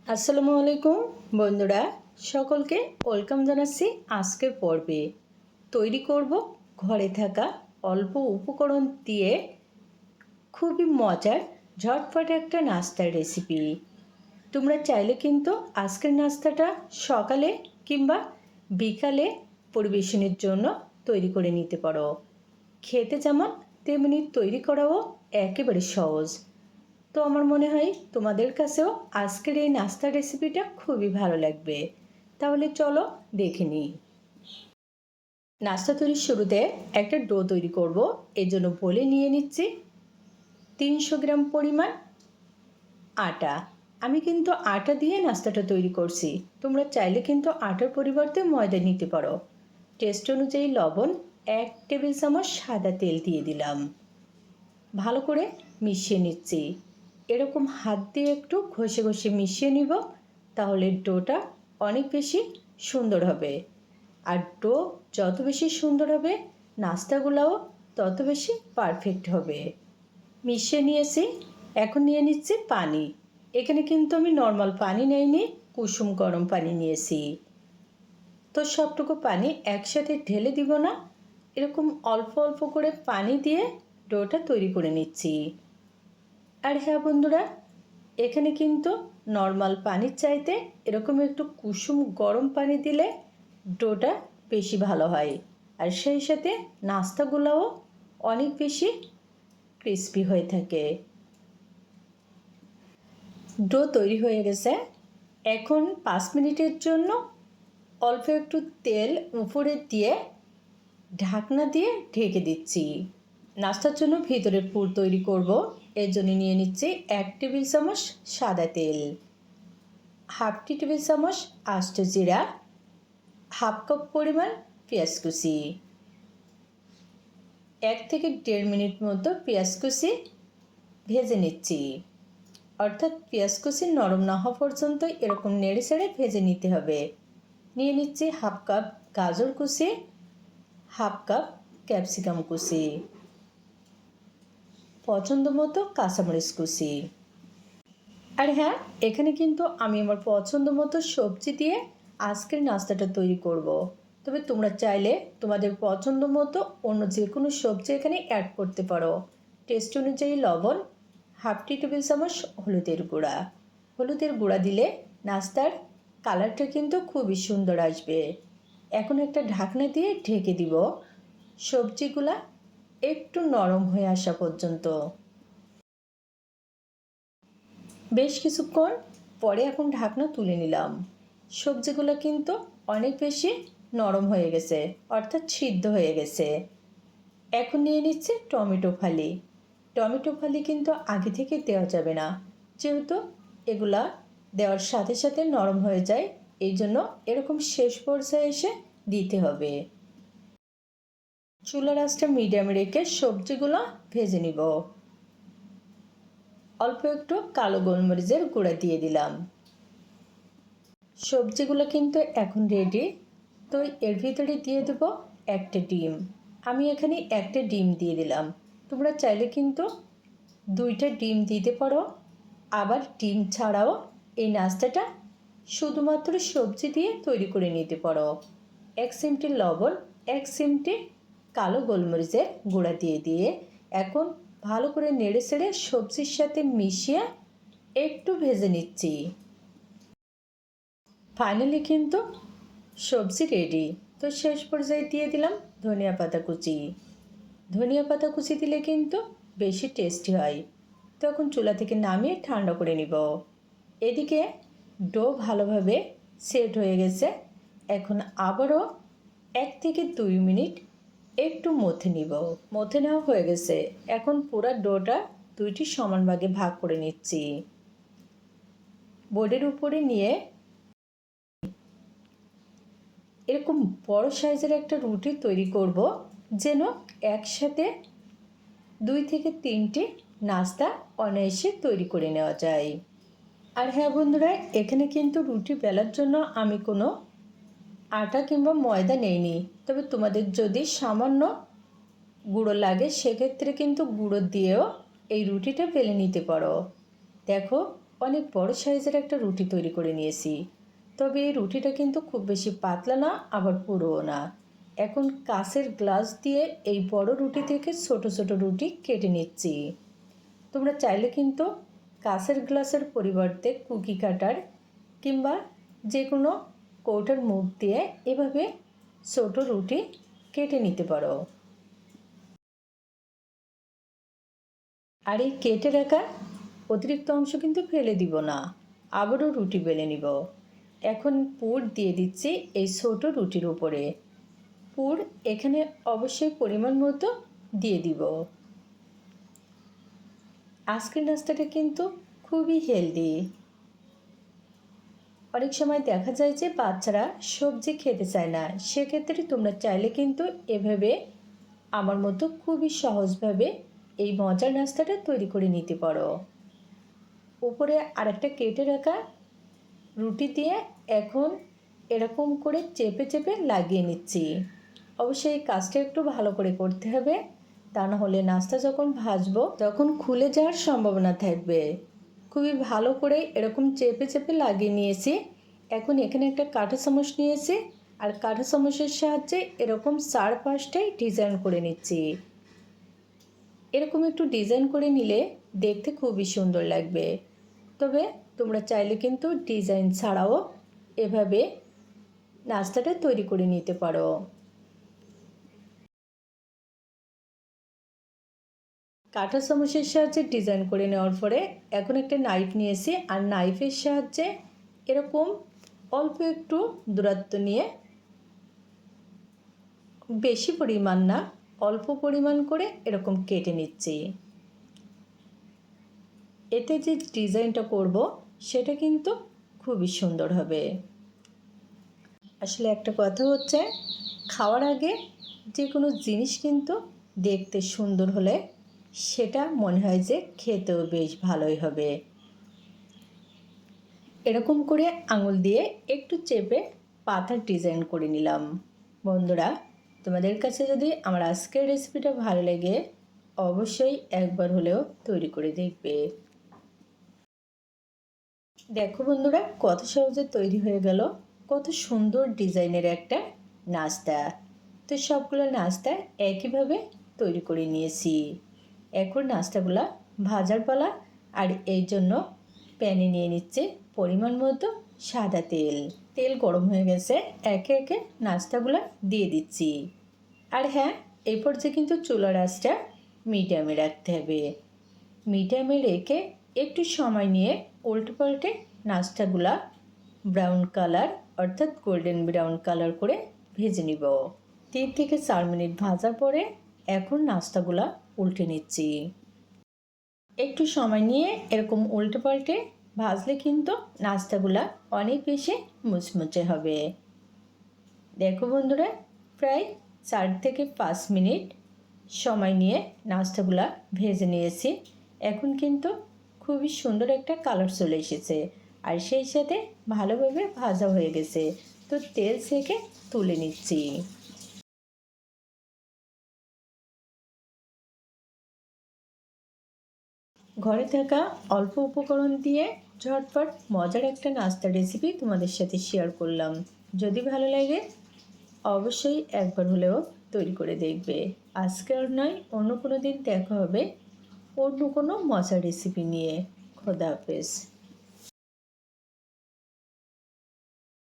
আসসালামু আলাইকুম বন্ধুরা, সকলকে ওয়েলকাম জানাচ্ছি। আজকের পর্বে তৈরি করব ঘরে থাকা অল্প উপকরণ দিয়ে খুবই মজার ঝটপট একটা নাস্তার রেসিপি। তোমরা চাইলে কিন্তু আজকের নাস্তাটা সকালে কিংবা বিকালে পরিবেশনের জন্য তৈরি করে নিতে পারো। খেতে যেমন তেমনি তৈরি করাও একেবারে সহজ। তো আমার মনে হয় তোমাদের কাছেও আজকের এই নাস্তার রেসিপিটা খুবই ভালো লাগবে। তাহলে চলো দেখে নিই। নাস্তা তৈরির শুরুতে একটা ডো তৈরি করব। এর জন্য বলে নিয়ে নিচ্ছি 300 গ্রাম পরিমাণ আটা। আমি কিন্তু আটা দিয়ে নাস্তাটা তৈরি করছি। তোমরা চাইলে কিন্তু আটার পরিবর্তে ময়দা নিতে পারো। টেস্ট অনুযায়ী লবণ, 1 টেবিল চামচ সাদা তেল দিয়ে দিলাম। ভালো করে মিশিয়ে নিচ্ছি। এরকম হাত দিয়ে একটু ঘষে ঘষে মিশিয়ে নিব, তাহলে ডোটা অনেক বেশি সুন্দর হবে। আর ডো যত বেশি সুন্দর হবে, নাস্তাগুলোও তত বেশি পারফেক্ট হবে। মিশিয়ে নিয়েছি। এখন নিয়ে নিচ্ছি পানি। এখানে কিন্তু আমি নর্মাল পানি নেইনি, কুসুম গরম পানি নিয়েছি। তো সবটুকু পানি একসাথে ঢেলে দিব না, এরকম অল্প অল্প করে পানি দিয়ে ডোটা তৈরি করে নিচ্ছি। আর হ্যাঁ বন্ধুরা, এখানে কিন্তু নর্মাল পানির চাইতে এরকম একটু কুসুম গরম পানি দিলে ডোটা বেশি ভালো হয়। আর সেই সাথে নাস্তাগুলোও অনেক বেশি ক্রিস্পি হয়ে থাকে। ডো তৈরি হয়ে গেছে। এখন 5 মিনিটের জন্য অল্প একটু তেল উপরে দিয়ে ঢাকনা দিয়ে ঢেকে দিচ্ছি। নাস্তার জন্য ভিতরের পুর তৈরি করব। এর জন্য নিয়ে নিচ্ছি 1 টেবিল চামচ সাদা তেল, হাফ টেবিল চামচ আস্ত জিরা, হাফ কাপ পরিমাণ পেঁয়াজ কুচি। 1 থেকে 1.5 মিনিট মতো পেঁয়াজ কুচি ভেজে নিচ্ছি। অর্থাৎ পেঁয়াজ কুচি নরম না হওয়া পর্যন্ত এরকম নেড়ে চেড়ে ভেজে নিতে হবে। নিয়ে নিচ্ছি হাফ কাপ গাজর কুচি, হাফ কাপ ক্যাপসিকাম কুচি, পছন্দ মতো কাঁচামরিচ কুচি। আর হ্যাঁ, এখানে কিন্তু আমি আমার পছন্দ মতো সবজি দিয়ে আজকের নাস্তাটা তৈরি করব। তবে তোমরা চাইলে তোমাদের পছন্দ মতো অন্য যে কোনো সবজি এখানে অ্যাড করতে পারো। টেস্ট অনুযায়ী লবণ, হাফ টেবিল চামচ হলুদের গুঁড়া। হলুদের গুঁড়া দিলে নাস্তার কালারটা কিন্তু খুবই সুন্দর আসবে। এখন একটা ঢাকনা দিয়ে ঢেকে দিব সবজিগুলা একটু নরম হয়ে আসা পর্যন্ত। বেশ কিছুক্ষণ পরে এখন ঢাকনা তুলে নিলাম। সবজিগুলো কিন্তু অনেক বেশি নরম হয়ে গেছে, অর্থাৎ সিদ্ধ হয়ে গেছে। এখন নিয়ে নিচ্ছে টমেটো ফালি। টমেটো ফালি কিন্তু আগে থেকে দেওয়া যাবে না, যেহেতু এগুলা দেওয়ার সাথে সাথে নরম হয়ে যায়। এই জন্য এরকম শেষ পর্যায়ে এসে দিতে হবে। চুলার আঁচটা মিডিয়ামে রেখে সবজিগুলো ভেজে নিব। অল্প একটু কালো গোলমরিচের গুঁড়া দিয়ে দিলাম। সবজিগুলো কিন্তু এখন রেডি। তো এর ভিতরে দিয়ে দেব একটা ডিম। আমি এখানে একটা ডিম দিয়ে দিলাম। তোমরা চাইলে কিন্তু 2টা ডিম দিতে পারো, আবার ডিম ছাড়াও এই নাস্তাটা শুধুমাত্র সবজি দিয়ে তৈরি করে নিতে পারো। 1 চিমটি লবণ, 1 চিমটি কালো গোলমরিচের গুঁড়া দিয়ে এখন ভালো করে নেড়ে চেড়ে সবজির সাথে মিশিয়ে একটু ভেজে নিচ্ছি। ফাইনালি কিন্তু সবজি রেডি। তো শেষ পর্যায়ে দিয়ে দিলাম ধনিয়া পাতা কুচি। ধনিয়া পাতা কুচি দিলে কিন্তু বেশি টেস্টি হয়। তখন চুলা থেকে নামিয়ে ঠান্ডা করে নিব। এদিকে ডো ভালোভাবে সেট হয়ে গেছে। এখন আবারও 1 থেকে 2 মিনিট একটু মথে নিব। মথে নেওয়া হয়ে গেছে। এখন পুরো ডোটা 2টি সমান ভাগে ভাগ করে নিচ্ছি। বোর্ডের উপরে নিয়ে এরকম বড় সাইজের একটা রুটি তৈরি করব, যেন একসাথে 2 থেকে 3টি নাস্তা অনায়াসে তৈরি করে নেওয়া যায়। আর হ্যাঁ বন্ধুরা, এখানে কিন্তু রুটি বেলার জন্য আমি কোনো আটা কিংবা ময়দা নেইনি। তবে তোমাদের যদি সামান্য গুঁড়ো লাগে সেক্ষেত্রে কিন্তু গুঁড়ো দিয়েও এই রুটিটা বেলে নিতে পারো। দেখো অনেক বড় সাইজের একটা রুটি তৈরি করে নিয়েছি। তবে এই রুটিটা কিন্তু খুব বেশি পাতলা না, আবার পুরোও না। এখন কাঁচের গ্লাস দিয়ে এই বড় রুটি থেকে ছোট ছোট রুটি কেটে নিচ্ছি। তোমরা চাইলে কিন্তু কাঁচের গ্লাসের পরিবর্তে কুকি কাটার কিংবা যে কোনো কৌটার মুখ দিয়ে এভাবে ছোট রুটি কেটে নিতে পারো। আর এই কেটে রাখা অতিরিক্ত অংশ কিন্তু ফেলে দিব না, আবারও রুটি বেলে নিব। এখন পুর দিয়ে দিচ্ছি এই ছোট রুটির উপরে। পুর এখানে অবশ্যই পরিমাণ মতো দিয়ে দিব। আজকের নাস্তাটা কিন্তু খুবই হেলদি। অনেক সময় দেখা যায় যে বাচ্চারা সবজি খেতে চায় না, সেক্ষেত্রে তোমরা চাইলে কিন্তু এভাবে আমার মতো খুবই সহজভাবে এই মজার নাস্তাটা তৈরি করে নিতে পারো। উপরে আরেকটা কেটে রাখা রুটি দিয়ে এখন এরকম করে চেপে চেপে লাগিয়ে নিচ্ছি। অবশ্যই এই কাজটা একটু ভালো করে করতে হবে, তা না হলে নাস্তা যখন ভাজবো তখন খুলে যাওয়ার সম্ভাবনা থাকবে। খুবই ভালো করে এরকম চেপে চেপে লাগিয়ে নিয়েছি। এখন এখানে একটা কাঁটা চামচ নিয়েছি, আর কাঁটা চামচের সাহায্যে এরকম চারপাশটাই ডিজাইন করে নিচ্ছি। এরকম একটু ডিজাইন করে নিলে দেখতে খুবই সুন্দর লাগবে। তবে তোমরা চাইলে কিন্তু ডিজাইন ছাড়াও এভাবে নাস্তাটা তৈরি করে নিতে পারো। কাঁটা চামচের সাহায্যে ডিজাইন করে নেওয়ার পরে এখন একটা নাইফ নিয়েছি, আর নাইফের সাহায্যে এরকম অল্প একটু দূরত্ব নিয়ে, বেশি পরিমাণ না, অল্প পরিমাণ করে এরকম কেটে নিচ্ছি। এতে যে ডিজাইনটা করব সেটা কিন্তু খুবই সুন্দর হবে। আসলে একটা কথা হচ্ছে, খাওয়ার আগে যে কোনো জিনিস কিন্তু দেখতে সুন্দর হলে সেটা মনে হয় যে খেতেও বেশ ভালোই হবে। এরকম করে আঙুল দিয়ে একটু চেপে পাতার ডিজাইন করে নিলাম। বন্ধুরা, তোমাদের কাছে যদি আমার আজকের রেসিপিটা ভালো লাগে অবশ্যই একবার হলেও তৈরি করে দেখবে। দেখো বন্ধুরা, কত সহজে তৈরি হয়ে গেল কত সুন্দর ডিজাইনের একটা নাস্তা। তো সবগুলো নাস্তা একইভাবে তৈরি করে নিয়েছি। এখন নাস্তাগুলো ভাজার পালা। আর এই জন্য প্যানে নিয়ে নিচ্ছে পরিমাণ মতো সাদা তেল। তেল গরম হয়ে গেছে, একে একে নাস্তাগুলো দিয়ে দিচ্ছি। আর হ্যাঁ, এই পর্যায়ে কিন্তু চুলার আঁচটা মিডিয়ামে রাখতে হবে। মিডিয়ামে রেখে একটু সময় নিয়ে উল্টে পাল্টে নাস্তাগুলা ব্রাউন কালার অর্থাৎ গোল্ডেন ব্রাউন কালার করে ভেজে নিব। 3 থেকে 4 মিনিট ভাজার পরে এখন নাস্তাগুলা উল্টে নিচ্ছি। একটু সময় নিয়ে এরকম উল্টে পাল্টে ভাজলে কিন্তু নাস্তাগুলা অনেক বেশি মুচমুচে হবে। দেখো বন্ধুরা, প্রায় 4 থেকে 5 মিনিট সময় নিয়ে নাস্তাগুলা ভেজে নিয়েছি। এখন কিন্তু খুবই সুন্দর একটা কালার চলে এসেছে, আর সেই সাথে ভালোভাবে ভাজা হয়ে গেছে। তো তেল থেকে তুলে নিচ্ছি। ঘরে থাকা অল্প উপকরণ দিয়ে ঝটপট মজার একটা নাস্তার রেসিপি তোমাদের সাথে শেয়ার করলাম। যদি ভালো লাগে অবশ্যই একবার হলেও তৈরি করে দেখবে। আজকে আর নয়, অন্য কোনো দিন দেখা হবে অন্য কোনো মজার রেসিপি নিয়ে। খোদা হাফেজ।